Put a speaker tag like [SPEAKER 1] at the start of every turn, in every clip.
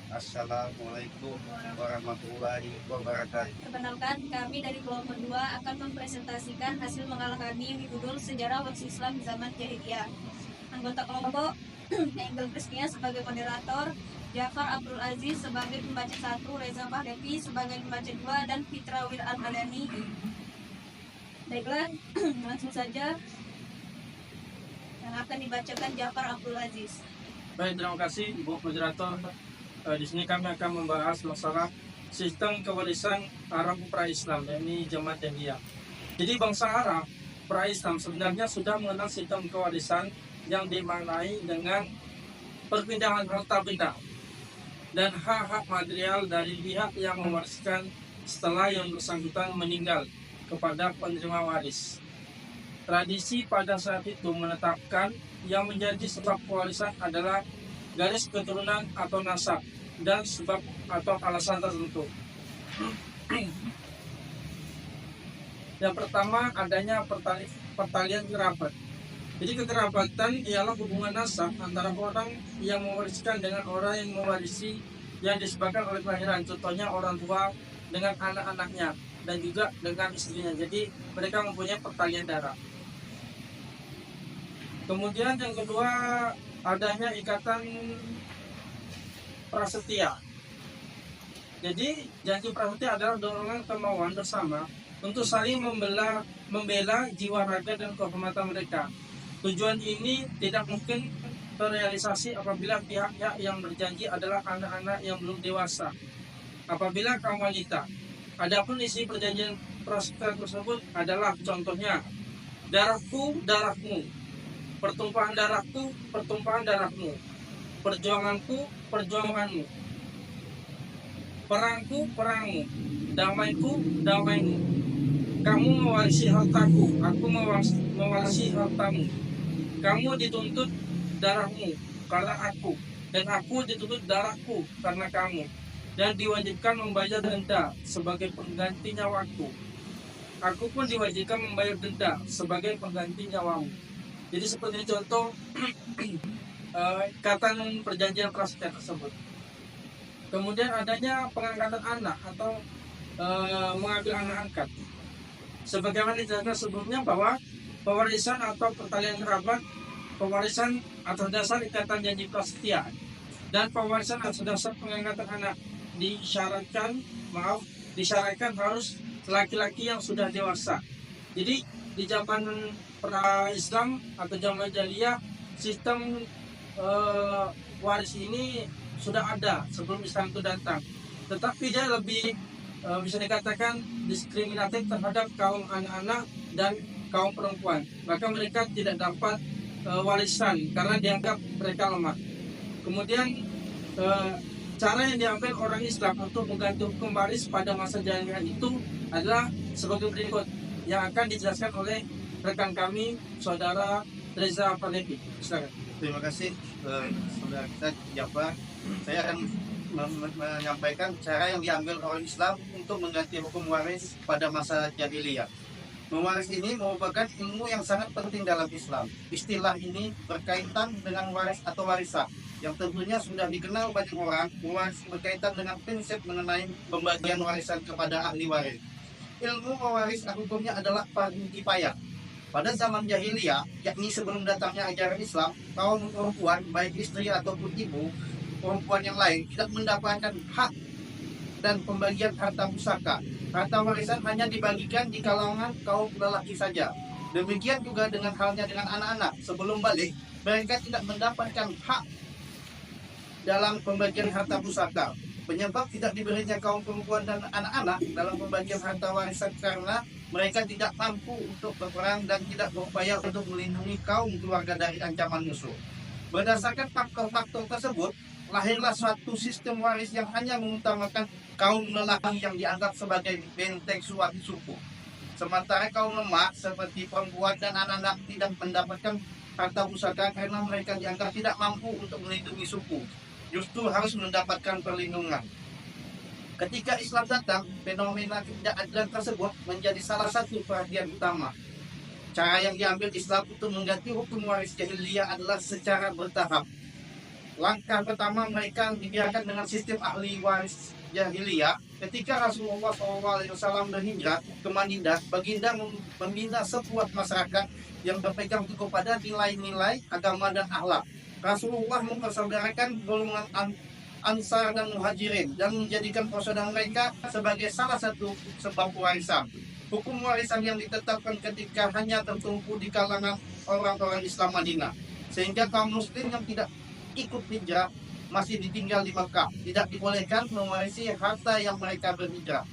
[SPEAKER 1] Assalamualaikum warahmatullahi wabarakatuh.
[SPEAKER 2] Perkenalkan, kami dari kelompok 2 akan mempresentasikan hasil makalah kami yang berjudul Sejarah Umat Islam Zaman Jahiliyah. Anggota kelompok Engel Kristia sebagai moderator, Jafar Abdul Aziz sebagai pembaca 1, Reza Fahlevi sebagai pembaca 2, dan Fitra Wir Al-Madani. Baiklah, langsung saja yang akan dibacakan Jafar Abdul Aziz.
[SPEAKER 3] Baik, terima kasih Ibu Moderator. Di sini kami akan membahas masalah sistem kewarisan Arab pra-Islam, yakni Zaman Jahiliyah. Jadi bangsa Arab pra-Islam sebenarnya sudah mengenal sistem kewarisan yang dimaknai dengan perpindahan harta benda dan hak-hak material dari pihak yang mewariskan setelah yang bersangkutan meninggal kepada penerima waris. Tradisi pada saat itu menetapkan yang menjadi sebab pewarisan adalah garis keturunan atau nasab dan sebab atau alasan tertentu. Yang pertama, adanya pertalian kerabat. Jadi kekerabatan ialah hubungan nasab antara orang yang mewariskan dengan orang yang mewarisi yang disebabkan oleh kelahiran. Contohnya orang tua dengan anak-anaknya dan juga dengan istrinya. Jadi mereka mempunyai pertalian darah. Kemudian yang kedua, adanya ikatan prasetya. Jadi janji prasetya adalah dorongan kemauan bersama untuk saling membela jiwa raga dan kehormatan mereka. Tujuan ini tidak mungkin terrealisasi apabila pihak-pihak yang berjanji adalah anak-anak yang belum dewasa. Apabila kaum wanita. Adapun isi perjanjian prasetya tersebut adalah contohnya, darahku, darahmu. Pertumpahan darahku, pertumpahan darahmu. Perjuanganku, perjuanganmu. Perangku, perangmu. Damaiku, damaimu. Kamu mewarisi hartaku, aku mewarisi hartamu. Kamu dituntut darahmu karena aku, dan aku dituntut darahku karena kamu. Dan diwajibkan membayar denda sebagai pengganti nyawaku. Aku pun diwajibkan membayar denda sebagai pengganti nyawamu. Jadi seperti contoh ikatan perjanjian prasetya tersebut. Kemudian adanya pengangkatan anak atau mengambil anak angkat. Sebagaimana dijelaskan sebelumnya bahwa pewarisan atau pertalian kerabat, pewarisan atas dasar ikatan janji prasetya, dan pewarisan atas dasar pengangkatan anak disyaratkan harus laki-laki yang sudah dewasa. Jadi di zaman pra-Islam atau zaman jahiliyah, sistem waris ini sudah ada sebelum Islam itu datang. Tetapi dia lebih bisa dikatakan diskriminatif terhadap kaum anak-anak dan kaum perempuan. Maka mereka tidak dapat warisan karena dianggap mereka lemah. Kemudian cara yang diambil orang Islam untuk mengganti hukum waris pada masa jahiliyah itu adalah sebagai berikut, yang akan dijelaskan oleh rekan kami, Saudara Reza Fahlevi. Silakan.
[SPEAKER 1] Terima kasih saudara kita Jafar. Saya akan menyampaikan cara yang diambil orang Islam untuk mengganti hukum waris pada masa jahiliyah. Mewaris ini merupakan ilmu yang sangat penting dalam Islam. Istilah ini berkaitan dengan waris atau warisan, yang tentunya sudah dikenal banyak orang. Mewaris berkaitan dengan prinsip mengenai pembagian warisan kepada ahli waris. Ilmu mewaris hukumnya adalah fardu kifayah. Pada zaman jahiliyah, yakni sebelum datangnya ajaran Islam, kaum perempuan, baik istri ataupun ibu perempuan yang lain, tidak mendapatkan hak dan pembagian harta pusaka. Harta warisan hanya dibagikan di kalangan kaum lelaki saja. Demikian juga dengan halnya dengan anak-anak. Sebelum balik, mereka tidak mendapatkan hak dalam pembagian harta pusaka. Penyebab tidak diberinya kaum perempuan dan anak-anak dalam pembagian harta warisan karena mereka tidak mampu untuk berperang dan tidak berupaya untuk melindungi kaum keluarga dari ancaman musuh. Berdasarkan faktor-faktor tersebut, lahirlah suatu sistem waris yang hanya mengutamakan kaum lelaki yang dianggap sebagai benteng suatu suku. Sementara kaum lemah seperti perempuan dan anak-anak tidak mendapatkan harta pusaka karena mereka dianggap tidak mampu untuk melindungi suku, justru harus mendapatkan perlindungan. Ketika Islam datang, fenomena ketidakadilan tersebut menjadi salah satu perhatian utama. Cara yang diambil Islam untuk mengganti hukum waris jahiliyah adalah secara bertahap. Langkah pertama mereka dibiarkan dengan sistem ahli waris jahiliyah. Ketika Rasulullah SAW berhijrah ke Madinah, baginda membina sebuah masyarakat yang berpegang teguh pada nilai-nilai agama dan akhlak. Rasulullah mempersaudarakan golongan Ansar dan Muhajirin dan menjadikan persaudaraan mereka sebagai salah satu sebab warisan. Hukum warisan yang ditetapkan ketika hanya tertumpu di kalangan orang-orang Islam Madinah, sehingga kaum muslim yang tidak ikut hijrah masih ditinggal di Mekah, tidak dibolehkan mewarisi harta yang mereka berhijrah.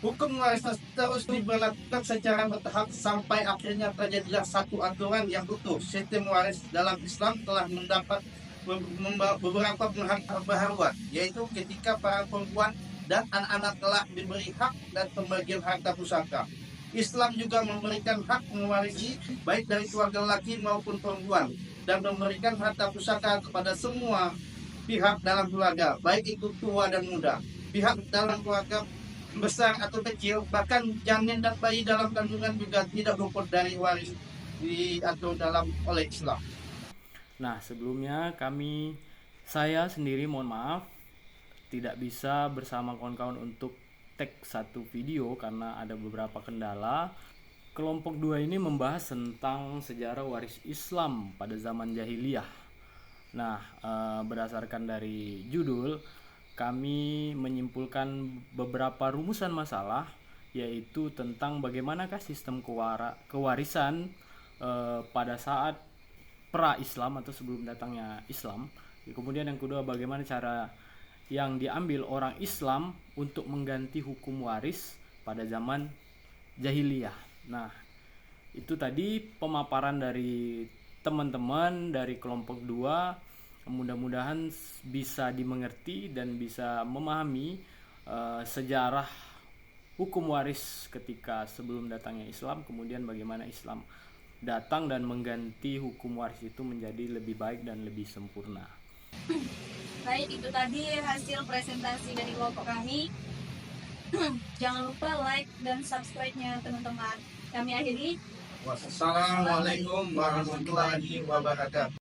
[SPEAKER 1] Hukum warisan terus diberlakukan secara bertahap sampai akhirnya terjadilah satu aturan yang utuh. Sistem waris dalam Islam telah mendapat beberapa perbaharuan, yaitu ketika para perempuan dan anak-anak telah diberi hak dan pembagian harta pusaka. Islam juga memberikan hak mewarisi baik dari keluarga laki maupun perempuan, dan memberikan harta pusaka kepada semua pihak dalam keluarga, baik itu tua dan muda. Pihak dalam keluarga besar atau kecil, bahkan janin dan bayi dalam kandungan juga tidak luput dari waris diatur dalam oleh Islam.
[SPEAKER 4] Nah, sebelumnya saya sendiri mohon maaf tidak bisa bersama kawan-kawan untuk tag satu video karena ada beberapa kendala. Kelompok 2 ini membahas tentang sejarah waris Islam pada zaman jahiliyah. Nah, berdasarkan dari judul, kami menyimpulkan beberapa rumusan masalah, yaitu tentang bagaimanakah sistem kewarisan pada saat pra-Islam atau sebelum datangnya Islam. Kemudian yang kedua, bagaimana cara yang diambil orang Islam untuk mengganti hukum waris pada zaman jahiliyah. Nah, itu tadi pemaparan dari teman-teman dari kelompok 2. Mudah-mudahan bisa dimengerti dan bisa memahami sejarah hukum waris ketika sebelum datangnya Islam, kemudian bagaimana Islam datang dan mengganti hukum waris itu menjadi lebih baik dan lebih sempurna.
[SPEAKER 2] Baik, itu tadi hasil presentasi dari kelompok kami. Jangan lupa like dan subscribe-nya teman-teman. Kami akhiri.
[SPEAKER 1] Wassalamualaikum warahmatullahi wabarakatuh.